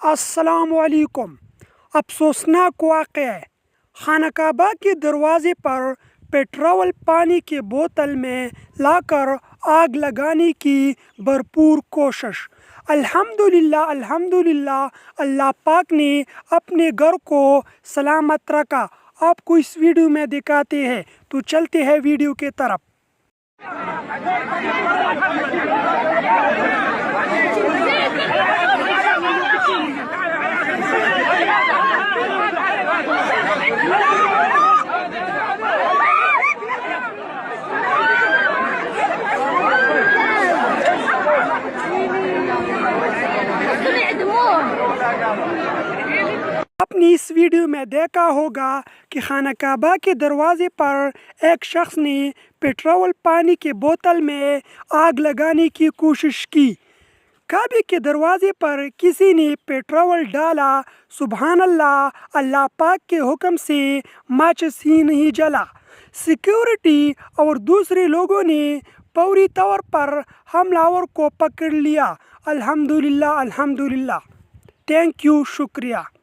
السلام علیکم۔ افسوسناک واقعہ ہے، خانہ کعبہ کے دروازے پر پیٹرول پانی کی بوتل میں لا کر آگ لگانے کی بھرپور کوشش۔ الحمدللہ اللہ پاک نے اپنے گھر کو سلامت رکھا۔ آپ کو اس ویڈیو میں دکھاتے ہیں، تو چلتے ہیں ویڈیو کی طرف۔ آپ نے اس ویڈیو میں دیکھا ہوگا کہ خانہ کعبہ کے دروازے پر ایک شخص نے پیٹرول پانی کی بوتل میں آگ لگانے کی کوشش کی۔ کعبے کے دروازے پر کسی نے پیٹرول ڈالا، سبحان اللہ، اللہ پاک کے حکم سے ماچس ہی نہیں جلا۔ سیکیورٹی اور دوسرے لوگوں نے فوری طور پر حملہ آور کو پکڑ لیا۔ الحمدللہ۔ تھینک یو، شکریہ۔